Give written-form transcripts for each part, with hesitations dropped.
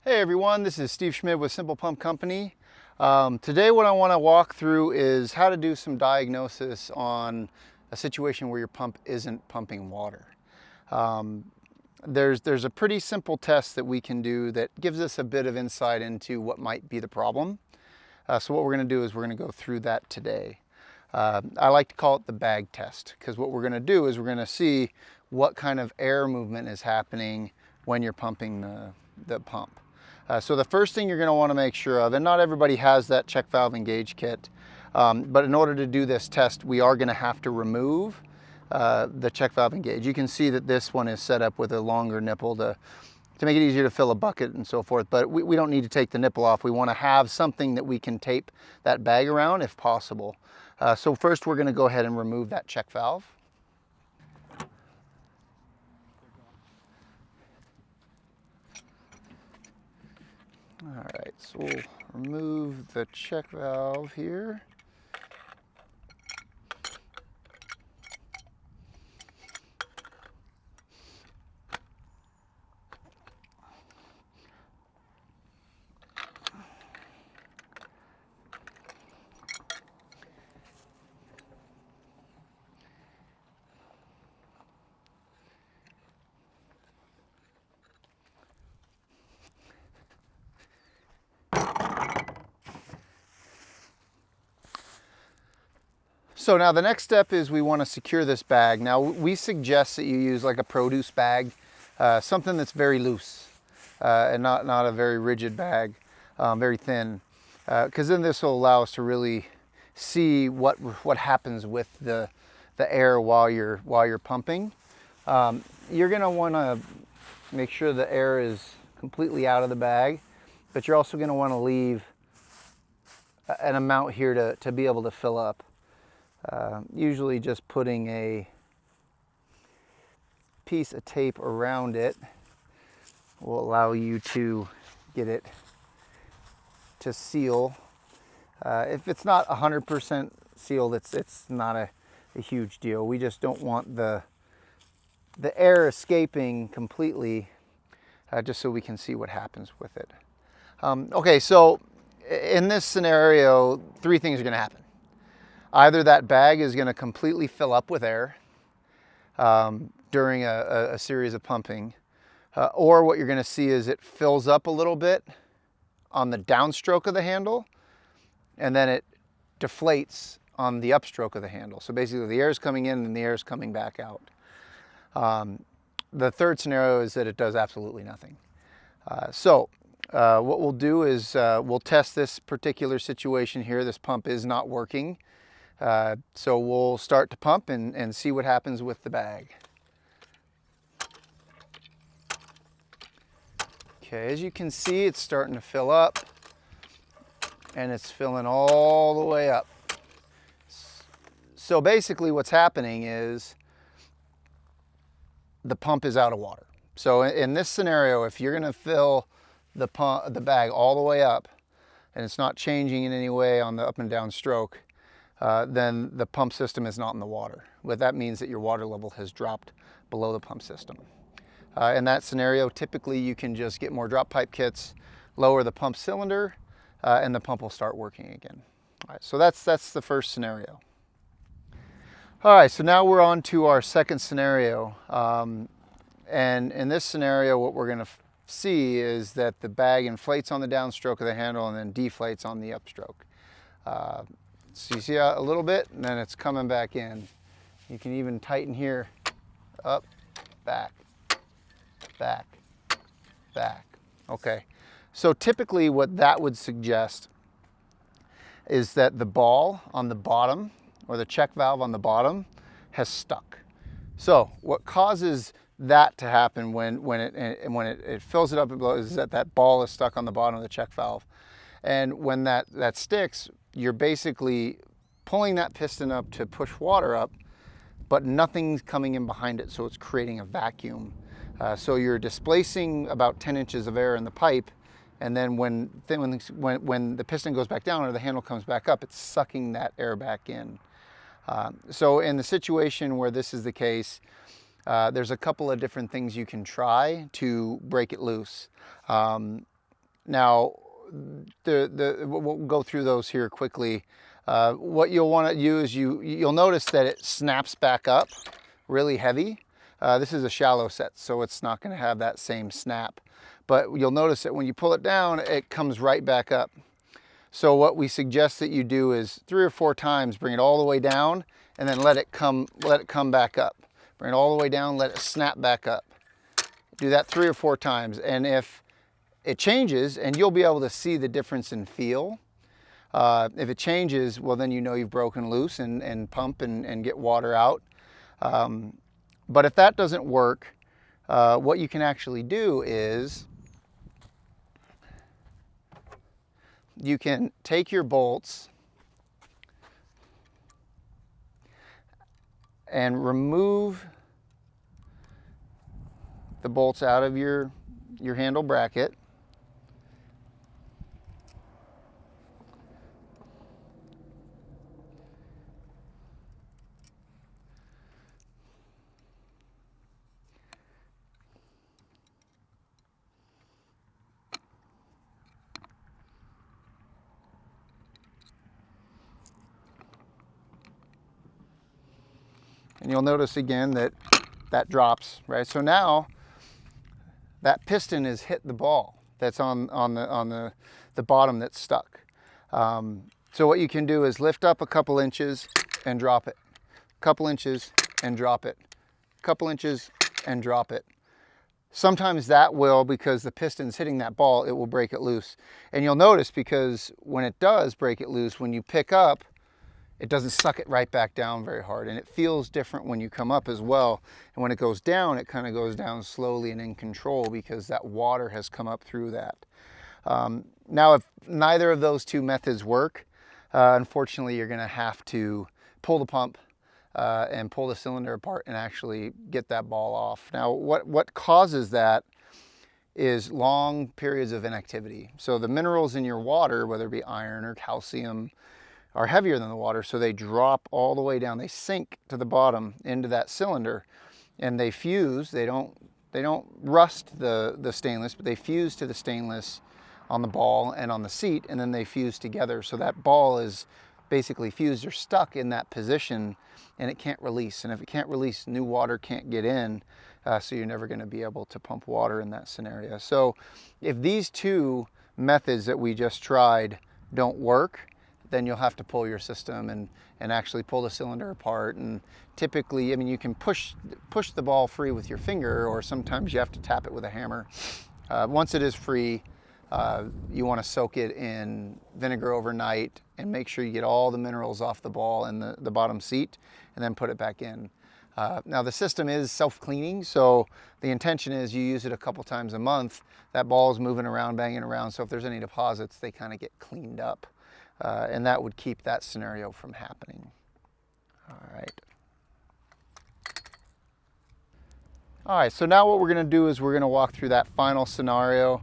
Hey everyone, this is Steve Schmid with Simple Pump Company. Today what I want to walk through is how to do some diagnosis on a situation where your pump isn't pumping water. Um, there's a pretty simple test that we can do that gives us a bit of insight into what might be the problem. So what we're going to do is we're going to go through that today. I like to call it the bag test, because what we're going to do is we're going to see what kind of air movement is happening when you're pumping the pump. So the first thing you're going to want to make sure of, and not everybody has that check valve engage kit, but in order to do this test, we are going to have to remove the check valve engage. You can see that this one is set up with a longer nipple to make it easier to fill a bucket and so forth, but we don't need to take the nipple off. We want to have something that we can tape that bag around if possible. So first we're going to go ahead and remove that check valve. All right, so we'll remove the check valve here. So now the next step is we want to secure this bag. Now we suggest that you use like a produce bag, something that's very loose and not a very rigid bag, very thin, because then this will allow us to really see what happens with the air while you're pumping. You're going to want to make sure the air is completely out of the bag, but you're also going to want to leave an amount here to be able to fill up. Usually just putting a piece of tape around it will allow you to get it to seal. If it's not 100% sealed, it's not a huge deal. We just don't want the air escaping completely, just so we can see what happens with it. Okay, so in this scenario, three things are going to happen. Either that bag is going to completely fill up with air during a series of pumping, or what you're going to see is it fills up a little bit on the downstroke of the handle, and then it deflates on the upstroke of the handle. So basically the air is coming in and the air is coming back out. The third scenario is that it does absolutely nothing. What we'll do is we'll test this particular situation here. This pump is not working. So we'll start to pump and see what happens with the bag. Okay, as you can see, it's starting to fill up, and it's filling all the way up. So basically what's happening is the pump is out of water. So in this scenario, if you're going to fill the bag all the way up and it's not changing in any way on the up and down stroke, then the pump system is not in the water. What that means that your water level has dropped below the pump system. In that scenario, typically you can just get more drop pipe kits, lower the pump cylinder, and the pump will start working again. All right, so that's the first scenario. All right, so now we're on to our second scenario. And in this scenario, what we're going to see is that the bag inflates on the downstroke of the handle and then deflates on the upstroke. So you see a little bit, and then it's coming back in. You can even tighten here, up, back, back, back. Okay, so typically what that would suggest is that the ball on the bottom, or the check valve on the bottom, has stuck. So what causes that to happen when it fills it up and blows is that ball is stuck on the bottom of the check valve. And when that sticks, you're basically pulling that piston up to push water up, but nothing's coming in behind it, so it's creating a vacuum. So you're displacing about 10 inches of air in the pipe, and then when the piston goes back down or the handle comes back up, it's sucking that air back in. So in the situation where this is the case, there's a couple of different things you can try to break it loose. Now, we'll go through those here quickly. What you'll want to do is you'll notice that it snaps back up really heavy. This is a shallow set, so it's not going to have that same snap. But you'll notice that when you pull it down, it comes right back up. So what we suggest that you do is 3 or 4 times, bring it all the way down, and then let it come back up. Bring it all the way down, let it snap back up. Do that 3 or 4 times, and if it changes, and you'll be able to see the difference in feel. If it changes, well, then you know you've broken loose and pump and get water out. But if that doesn't work, what you can actually do is you can take your bolts and remove the bolts out of your handle bracket. And you'll notice again that that drops, right? So now that piston has hit the ball that's on the bottom that's stuck. So what you can do is lift up a couple inches and drop it. A couple inches and drop it. A couple inches and drop it. Sometimes that will, because the piston's hitting that ball, it will break it loose. And you'll notice, because when it does break it loose, when you pick up, it doesn't suck it right back down very hard, and it feels different when you come up as well. And when it goes down, it kind of goes down slowly and in control, because that water has come up through that. Now, if neither of those two methods work, unfortunately, you're going to have to pull the pump and pull the cylinder apart and actually get that ball off. Now, what causes that is long periods of inactivity. So the minerals in your water, whether it be iron or calcium, are heavier than the water, so they drop all the way down. They sink to the bottom into that cylinder, and they fuse. They don't rust the stainless, but they fuse to the stainless on the ball and on the seat, and then they fuse together. So that ball is basically fused or stuck in that position, and it can't release. And if it can't release, new water can't get in, so you're never going to be able to pump water in that scenario. So if these two methods that we just tried don't work, then you'll have to pull your system and actually pull the cylinder apart. And typically, I mean, you can push the ball free with your finger, or sometimes you have to tap it with a hammer. Once it is free, you want to soak it in vinegar overnight and make sure you get all the minerals off the ball and the bottom seat, and then put it back in. Now the system is self-cleaning, so the intention is you use it a couple times a month. That ball is moving around, banging around, so if there's any deposits, they kind of get cleaned up. And that would keep that scenario from happening. All right, so now what we're going to do is we're going to walk through that final scenario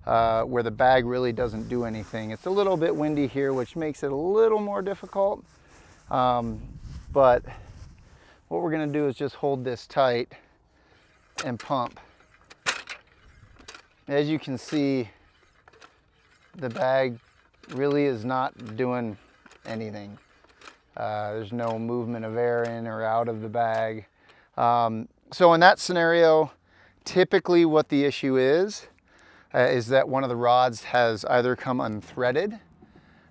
where the bag really doesn't do anything. It's a little bit windy here, which makes it a little more difficult. But what we're going to do is just hold this tight and pump. As you can see, the bag really is not doing anything. There's no movement of air in or out of the bag. So in that scenario, typically what the issue is that one of the rods has either come unthreaded,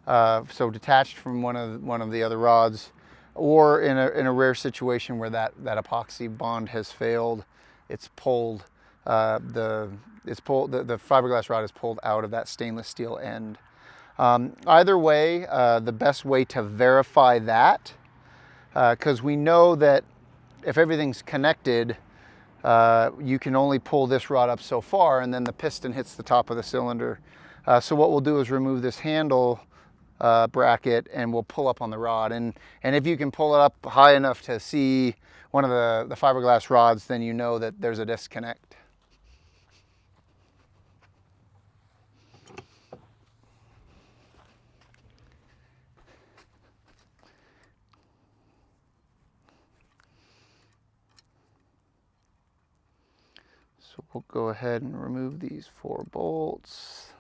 so detached from one of the other rods, or in a rare situation where that epoxy bond has failed, it's pulled. The fiberglass rod is pulled out of that stainless steel end. Either way, the best way to verify that, because we know that if everything's connected, you can only pull this rod up so far, and then the piston hits the top of the cylinder. So what we'll do is remove this handle bracket, and we'll pull up on the rod. And if you can pull it up high enough to see one of the fiberglass rods, then you know that there's a disconnect. So we'll go ahead and remove these 4 bolts.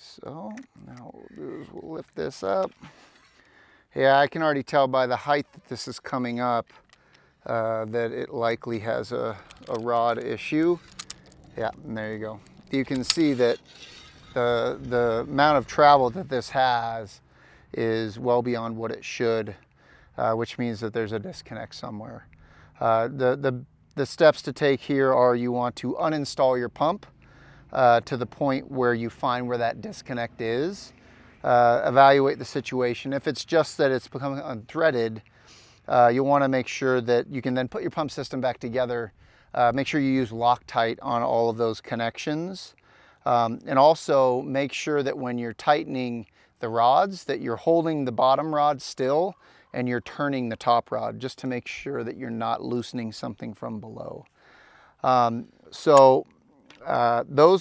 so now what we'll do is we'll lift this up. Yeah, I can already tell by the height that this is coming up that it likely has a rod issue. Yeah, and there you go. You can see that the amount of travel that this has is well beyond what it should, which means that there's a disconnect somewhere. The steps to take here are you want to uninstall your pump to the point where you find where that disconnect is. Evaluate the situation. If it's just that it's becoming unthreaded, you'll want to make sure that you can then put your pump system back together. Make sure you use Loctite on all of those connections. And also make sure that when you're tightening the rods that you're holding the bottom rod still and you're turning the top rod, just to make sure that you're not loosening something from below. Those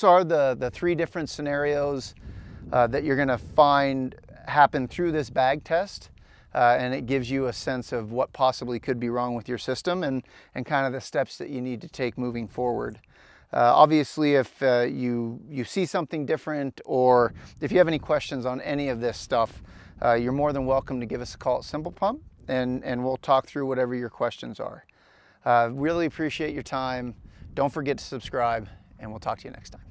are the three different scenarios that you're going to find happen through this bag test. And it gives you a sense of what possibly could be wrong with your system and kind of the steps that you need to take moving forward. Obviously, if you see something different, or if you have any questions on any of this stuff, you're more than welcome to give us a call at Simple Pump, and we'll talk through whatever your questions are. Really appreciate your time. Don't forget to subscribe, and we'll talk to you next time.